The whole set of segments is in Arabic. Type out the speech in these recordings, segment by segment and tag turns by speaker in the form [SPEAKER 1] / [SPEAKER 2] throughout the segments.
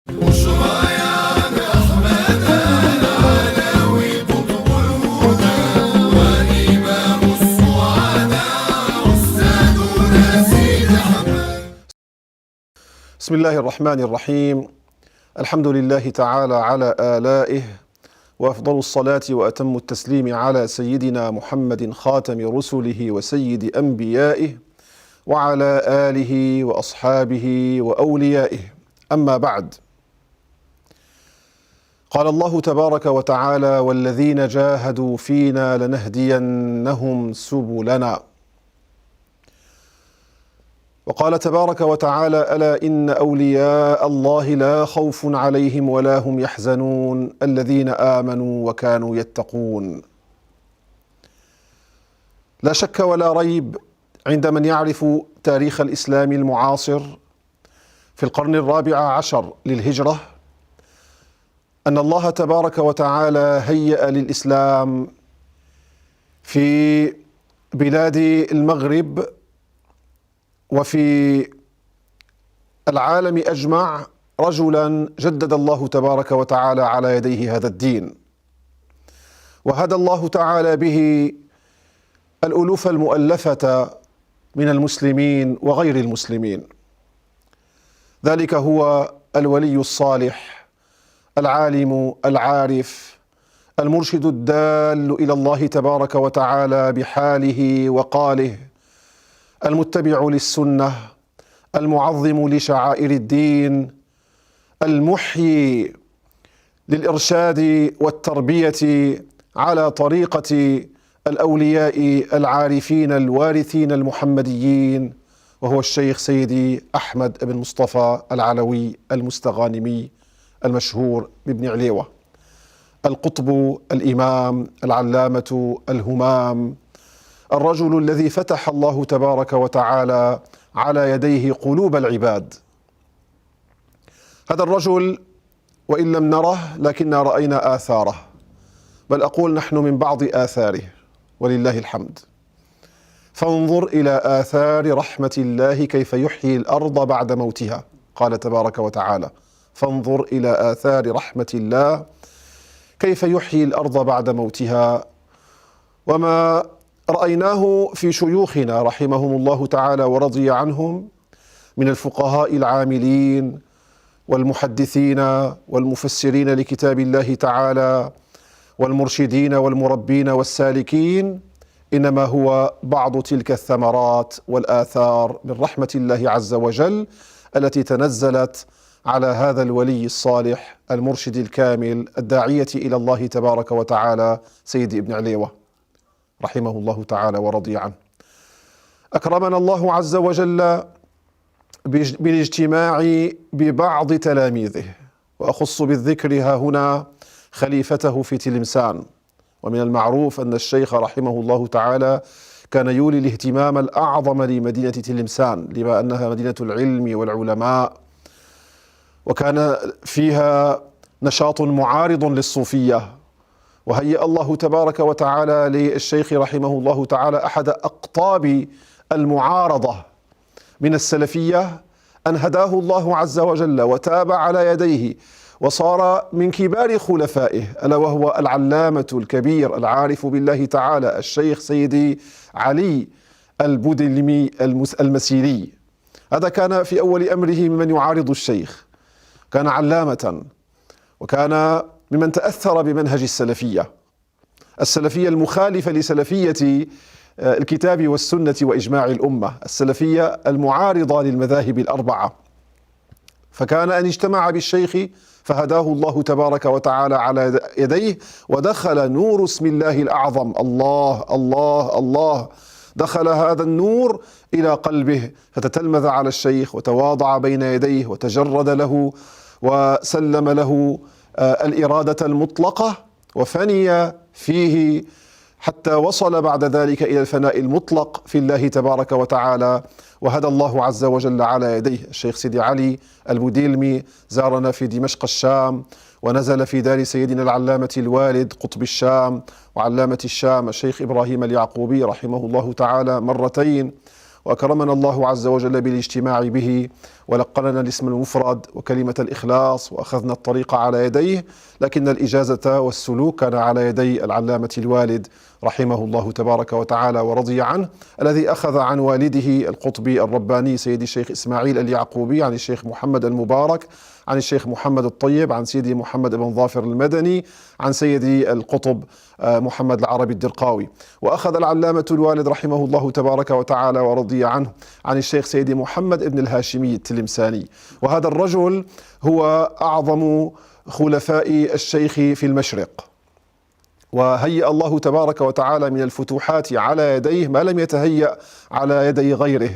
[SPEAKER 1] بسم الله الرحمن الرحيم. الحمد لله تعالى على آلائه، وأفضل الصلاة وأتم التسليم على سيدنا محمد خاتم رسله وسيد أنبيائه وعلى آله وأصحابه وأوليائه. أما بعد، قال الله تبارك وتعالى: والذين جاهدوا فينا لنهدينهم سبلنا. وقال تبارك وتعالى: ألا إن أولياء الله لا خوف عليهم ولا هم يحزنون الذين آمنوا وكانوا يتقون. لا شك ولا ريب عند من يعرف تاريخ الإسلام المعاصر في القرن الرابع عشر للهجرة أن الله تبارك وتعالى هيأ للإسلام في بلاد المغرب وفي العالم أجمع رجلا جدد الله تبارك وتعالى على يديه هذا الدين، وهدى الله تعالى به الألوف المؤلفة من المسلمين وغير المسلمين. ذلك هو الولي الصالح العالم العارف المرشد الدال إلى الله تبارك وتعالى بحاله وقاله، المتبع للسنة، المعظم لشعائر الدين، المحيي للإرشاد والتربية على طريقة الأولياء العارفين الوارثين المحمديين، وهو الشيخ سيدي أحمد بن مصطفى العلوي المستغانمي المشهور بابن عليوة، القطب الإمام العلامة الهمام، الرجل الذي فتح الله تبارك وتعالى على يديه قلوب العباد. هذا الرجل وإن لم نره لكننا رأينا آثاره، بل أقول نحن من بعض آثاره ولله الحمد. فانظر إلى آثار رحمة الله كيف يحيي الأرض بعد موتها، قال تبارك وتعالى: فانظر إلى آثار رحمة الله كيف يحيي الأرض بعد موتها. وما رأيناه في شيوخنا رحمهم الله تعالى ورضي عنهم من الفقهاء العاملين والمحدثين والمفسرين لكتاب الله تعالى والمرشدين والمربين والسالكين، إنما هو بعض تلك الثمرات والآثار من رحمة الله عز وجل التي تنزلت على هذا الولي الصالح المرشد الكامل الداعية إلى الله تبارك وتعالى سيدي ابن عليوة رحمه الله تعالى ورضي عنه. أكرمنا الله عز وجل بالاجتماع ببعض تلاميذه، وأخص بالذكر ها هنا خليفته في تلمسان. ومن المعروف أن الشيخ رحمه الله تعالى كان يولي الاهتمام الأعظم لمدينة تلمسان، لما أنها مدينة العلم والعلماء، وكان فيها نشاط معارض للصوفية. وهيأ الله تبارك وتعالى للشيخ رحمه الله تعالى أحد أقطاب المعارضة من السلفية، أن هداه الله عز وجل وتاب على يديه وصار من كبار خلفائه، ألا وهو العلامة الكبير العارف بالله تعالى الشيخ سيدي علي البودلمي المسيري. هذا كان في أول أمره ممن يعارض الشيخ، كان علامة وكان ممن تأثر بمنهج السلفية المخالفة لسلفية الكتاب والسنة وإجماع الأمة، السلفية المعارضة للمذاهب الأربعة. فكان أن اجتمع بالشيخ فهداه الله تبارك وتعالى على يديه، ودخل نور اسم الله الأعظم الله الله الله، دخل هذا النور إلى قلبه، فتتلمذ على الشيخ وتواضع بين يديه وتجرد له وسلم له الإرادة المطلقة وفني فيه، حتى وصل بعد ذلك إلى الفناء المطلق في الله تبارك وتعالى. وهدى الله عز وجل على يديه. الشيخ سيدي علي البوديلمي زارنا في دمشق الشام، ونزل في دار سيدنا العلامة الوالد قطب الشام وعلامة الشام الشيخ إبراهيم اليعقوبي رحمه الله تعالى مرتين، وأكرمنا الله عز وجل بالاجتماع به، ولقننا الاسم المفرد وكلمة الإخلاص، وأخذنا الطريق على يديه، لكن الإجازة والسلوك كان على يدي العلامة الوالد رحمه الله تبارك وتعالى ورضي عنه، الذي أخذ عن والده القطبي الرباني سيدي الشيخ إسماعيل اليعقوبي، عن الشيخ محمد المبارك، عن الشيخ محمد الطيب، عن سيدي محمد بن ظافر المدني، عن سيدي القطب محمد العربي الدرقاوي. وأخذ العلامة الوالد رحمه الله تبارك وتعالى ورضي عنه عن الشيخ سيدي محمد بن الهاشمي التلمساني، وهذا الرجل هو أعظم خلفاء الشيخ في المشرق، وهيأ الله تبارك وتعالى من الفتوحات على يديه ما لم يتهيأ على يدي غيره،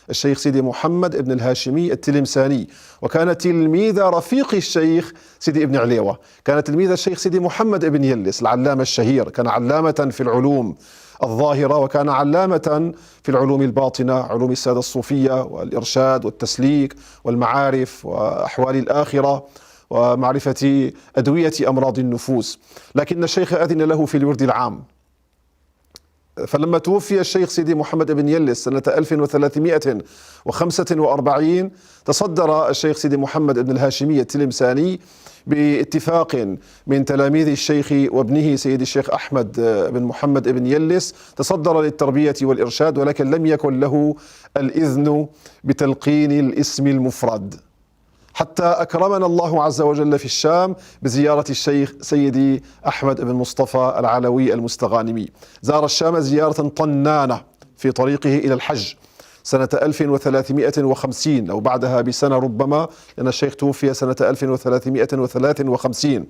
[SPEAKER 1] الشيخ سيدي محمد بن الهاشمي التلمساني، وكان تلميذ رفيق الشيخ سيدي ابن عليوة، كان تلميذ الشيخ سيدي محمد بن يلس العلامة الشهير، كان علامة في العلوم الظاهرة، وكان علامة في العلوم الباطنة، علوم السادة الصوفية والإرشاد والتسليك والمعارف وأحوال الآخرة ومعرفة أدوية أمراض النفوس. لكن الشيخ أذن له في الورد العام، فلما توفي الشيخ سيدي محمد بن يلس سنة 1345 تصدر الشيخ سيدي محمد بن الهاشمي التلمساني باتفاق من تلاميذ الشيخ وابنه سيدي الشيخ أحمد بن محمد بن يلس، تصدر للتربية والإرشاد، ولكن لم يكن له الإذن بتلقين الاسم المفرد، حتى أكرمنا الله عز وجل في الشام بزيارة الشيخ سيدي أحمد بن مصطفى العلوي المستغانمي. زار الشام زيارة طنانة في طريقه إلى الحج سنة 1350 أو بعدها بسنة ربما، لأن الشيخ توفي سنة 1353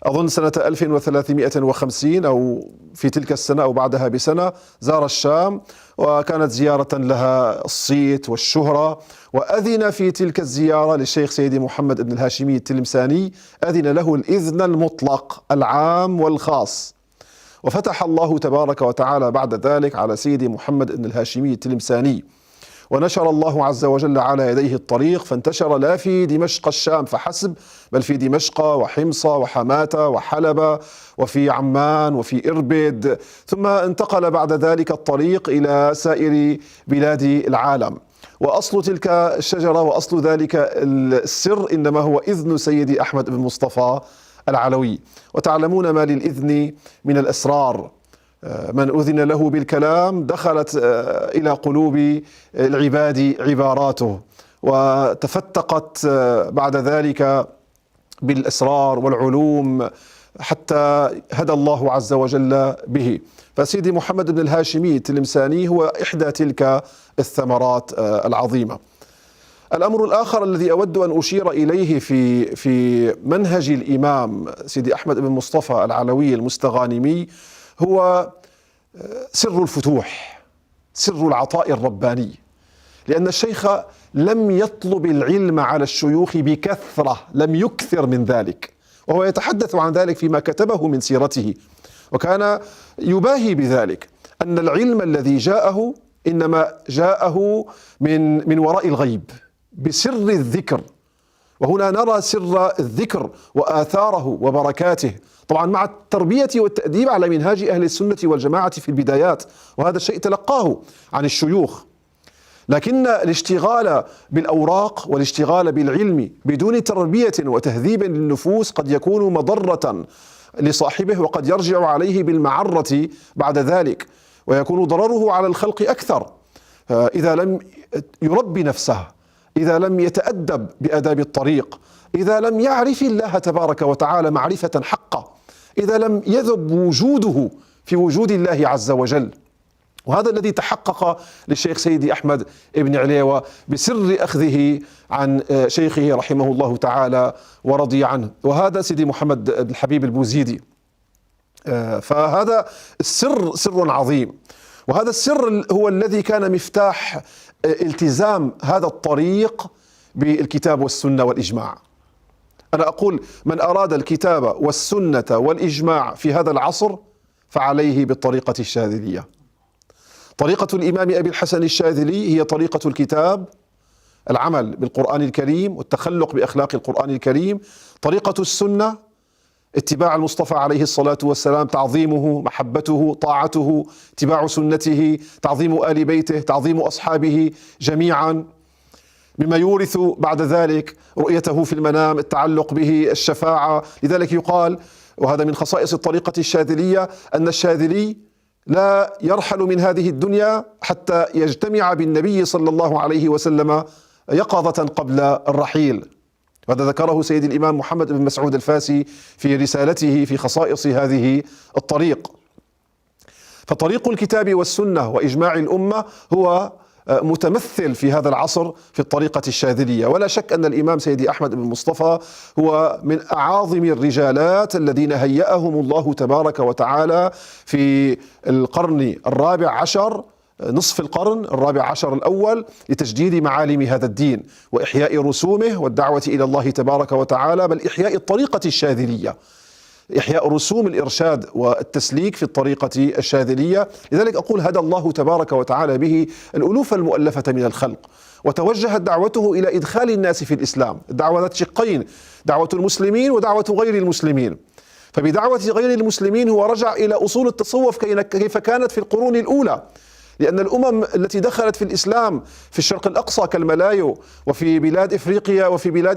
[SPEAKER 1] أظن سنة 1350 أو في تلك السنة أو بعدها بسنة زار الشام، وكانت زيارة لها الصيت والشهرة، وأذن في تلك الزيارة للشيخ سيدي محمد بن الهاشمي التلمساني، أذن له الإذن المطلق العام والخاص، وفتح الله تبارك وتعالى بعد ذلك على سيدي محمد بن الهاشمي التلمساني، ونشر الله عز وجل على يديه الطريق، فانتشر لا في دمشق الشام فحسب، بل في دمشق وحمص وحماة وحلب وفي عمان وفي إربد، ثم انتقل بعد ذلك الطريق إلى سائر بلاد العالم. وأصل تلك الشجرة وأصل ذلك السر إنما هو إذن سيدي أحمد بن مصطفى العلوي. وتعلمون ما للإذن من الأسرار، من أذن له بالكلام دخلت إلى قلوب العباد عباراته، وتفتقت بعد ذلك بالأسرار والعلوم حتى هدى الله عز وجل به. فسيدي محمد بن الهاشمي التلمساني هو إحدى تلك الثمرات العظيمة. الأمر الآخر الذي أود أن أشير إليه في منهج الإمام سيدي أحمد بن مصطفى العلوي المستغانمي هو سر الفتوح، سر العطاء الرباني، لأن الشيخ لم يطلب العلم على الشيوخ بكثرة، لم يكثر من ذلك، وهو يتحدث عن ذلك فيما كتبه من سيرته، وكان يباهي بذلك أن العلم الذي جاءه إنما جاءه من وراء الغيب بسر الذكر، وهنا نرى سر الذكر وآثاره وبركاته، طبعا مع التربية والتأديب على منهاج أهل السنة والجماعة في البدايات، وهذا الشيء تلقاه عن الشيوخ، لكن الاشتغال بالأوراق والاشتغال بالعلم بدون تربية وتهذيب للنفوس قد يكون مضرة لصاحبه، وقد يرجع عليه بالمعرة بعد ذلك، ويكون ضرره على الخلق أكثر إذا لم يربي نفسه، إذا لم يتأدب بآداب الطريق، إذا لم يعرف الله تبارك وتعالى معرفة حقة، إذا لم يذب وجوده في وجود الله عز وجل. وهذا الذي تحقق للشيخ سيدي أحمد بن عليوة بسر أخذه عن شيخه رحمه الله تعالى ورضي عنه، وهذا سيدي محمد بن الحبيب البوزيدي. فهذا السر سر عظيم، وهذا السر هو الذي كان مفتاح التزام هذا الطريق بالكتاب والسنة والإجماع. أنا أقول من أراد الكتاب والسنة والإجماع في هذا العصر فعليه بالطريقة الشاذلية. طريقة الإمام أبي الحسن الشاذلي هي طريقة الكتاب، العمل بالقرآن الكريم والتخلق بأخلاق القرآن الكريم. طريقة السنة اتباع المصطفى عليه الصلاة والسلام، تعظيمه، محبته، طاعته، اتباع سنته، تعظيم آل بيته، تعظيم أصحابه جميعا. مما يورث بعد ذلك رؤيته في المنام، التعلق به، الشفاعة. لذلك يقال، وهذا من خصائص الطريقة الشاذلية، أن الشاذلي لا يرحل من هذه الدنيا حتى يجتمع بالنبي صلى الله عليه وسلم يقظة قبل الرحيل. هذا ذكره سيد الإمام محمد بن مسعود الفاسي في رسالته في خصائص هذه الطريق. فطريق الكتاب والسنة وإجماع الأمة هو متمثل في هذا العصر في الطريقة الشاذلية. ولا شك أن الإمام سيدي أحمد بن مصطفى هو من أعاظم الرجالات الذين هيأهم الله تبارك وتعالى في القرن الرابع عشر، نصف القرن الرابع عشر الأول، لتجديد معالم هذا الدين وإحياء رسومه والدعوة إلى الله تبارك وتعالى، بل إحياء الطريقة الشاذلية، إحياء رسوم الإرشاد والتسليك في الطريقة الشاذلية. لذلك أقول هدى الله تبارك وتعالى به الألوف المؤلفة من الخلق، وتوجهت دعوته إلى إدخال الناس في الإسلام. الدعوة ذات شقين، دعوة المسلمين ودعوة غير المسلمين. فبدعوة غير المسلمين هو رجع إلى أصول التصوف كيف كانت في القرون الأولى، لأن الأمم التي دخلت في الإسلام في الشرق الأقصى كالملايو وفي بلاد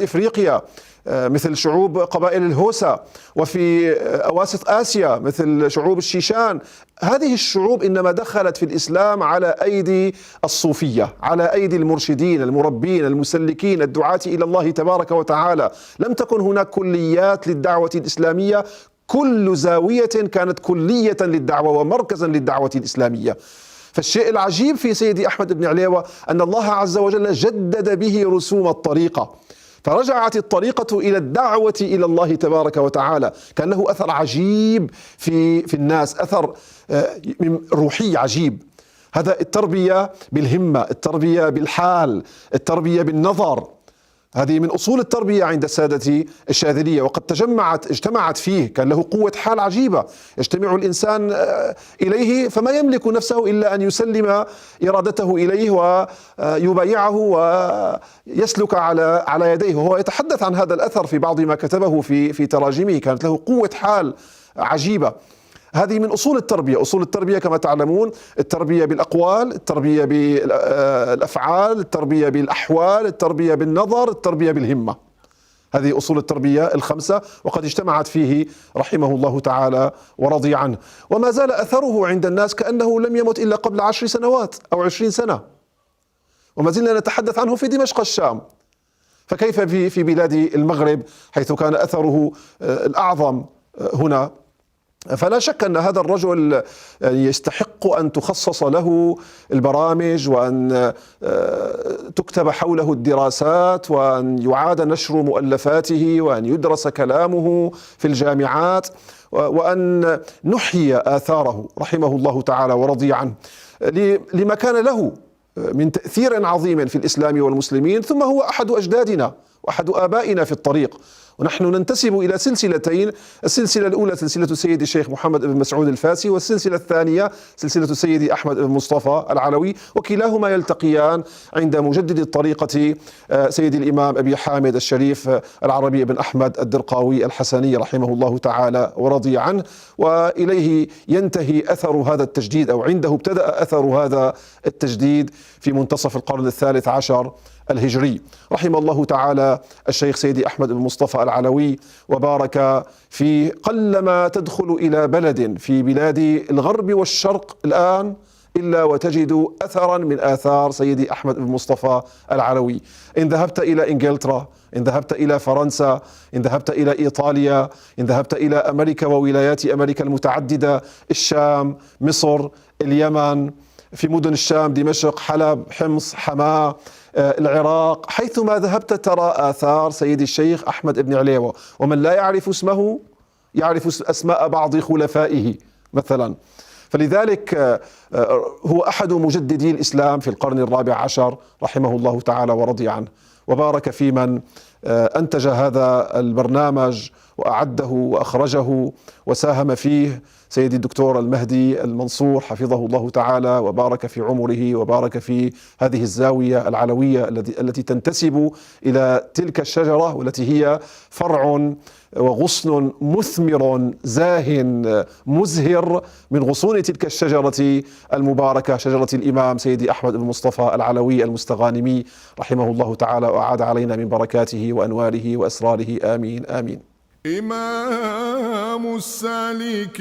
[SPEAKER 1] إفريقيا مثل شعوب قبائل الهوسا، وفي أواسط آسيا مثل شعوب الشيشان، هذه الشعوب إنما دخلت في الإسلام على أيدي الصوفية، على أيدي المرشدين المربين المسلكين الدعاة إلى الله تبارك وتعالى. لم تكن هناك كليات للدعوة الإسلامية، كل زاوية كانت كلية للدعوة ومركزا للدعوة الإسلامية. فالشيء العجيب في سيدي أحمد بن عليوة أن الله عز وجل جدد به رسوم الطريقة، فرجعت الطريقة إلى الدعوة إلى الله تبارك وتعالى. كان له أثر عجيب في الناس، أثر روحي عجيب. هذا التربية بالهمة، التربية بالحال، التربية بالنظر، هذه من أصول التربية عند السادة الشاذلية. وقد اجتمعت فيه، كان له قوة حال عجيبة، يجتمع الإنسان إليه فما يملك نفسه إلا أن يسلم إرادته إليه ويبايعه ويسلك على يديه. وهو يتحدث عن هذا الأثر في بعض ما كتبه في تراجمه. كانت له قوة حال عجيبة. هذه من أصول التربية. أصول التربية كما تعلمون التربية بالأقوال، التربية بالأفعال، التربية بالأحوال، التربية بالنظر، التربية بالهمة. هذه أصول التربية الخمسة، وقد اجتمعت فيه رحمه الله تعالى ورضي عنه. وما زال أثره عند الناس كأنه لم يمت إلا قبل 10 سنوات أو 20 سنة، وما زلنا نتحدث عنه في دمشق الشام. فكيف في بلاد المغرب حيث كان أثره الأعظم هنا؟ فلا شك أن هذا الرجل يستحق أن تخصص له البرامج، وأن تكتب حوله الدراسات، وأن يعاد نشر مؤلفاته، وأن يدرس كلامه في الجامعات، وأن نحيي آثاره رحمه الله تعالى ورضي عنه لما كان له من تأثير عظيم في الإسلام والمسلمين. ثم هو أحد أجدادنا وأحد آبائنا في الطريق، ونحن ننتسب إلى سلسلتين: السلسلة الأولى سلسلة سيدي الشيخ محمد بن مسعود الفاسي، والسلسلة الثانية سلسلة سيدي أحمد بن مصطفى العلوي، وكلاهما يلتقيان عند مجدد الطريقة سيدي الإمام أبي حامد الشريف العربي بن أحمد الدرقاوي الحسني رحمه الله تعالى ورضي عنه. وإليه ينتهي أثر هذا التجديد، أو عنده ابتدأ أثر هذا التجديد في منتصف القرن الثالث عشر الهجري. رحم الله تعالى الشيخ سيدي أحمد بن مصطفى العلوي وبارك فيه. قلما تدخل إلى بلد في بلاد الغرب والشرق الآن إلا وتجد أثرا من آثار سيدي أحمد بن مصطفى العلوي. إن ذهبت إلى إنجلترا، إن ذهبت إلى فرنسا، إن ذهبت إلى إيطاليا، إن ذهبت إلى أمريكا وولايات أمريكا المتعددة، الشام، مصر، اليمن، في مدن الشام دمشق، حلب، حمص، حماة، العراق، حيثما ذهبت ترى آثار سيدي الشيخ أحمد بن عليوة. ومن لا يعرف اسمه يعرف أسماء بعض خلفائه مثلا. فلذلك هو أحد مجددي الإسلام في القرن الرابع عشر رحمه الله تعالى ورضي عنه، وبارك في من أنتج هذا البرنامج وأعده وأخرجه وساهم فيه سيدي الدكتور المهدي المنصور حفظه الله تعالى وبارك في عمره وبارك في هذه الزاوية العلوية التي تنتسب إلى تلك الشجرة، والتي هي فرع وغصن مثمر زاهن مزهر من غصون تلك الشجرة المباركة، شجرة الإمام سيدي أحمد بن مصطفى العلوي المستغانمي رحمه الله تعالى، وأعاد علينا من بركاته وأنواره وأسراره، آمين آمين.
[SPEAKER 2] إمام السالكين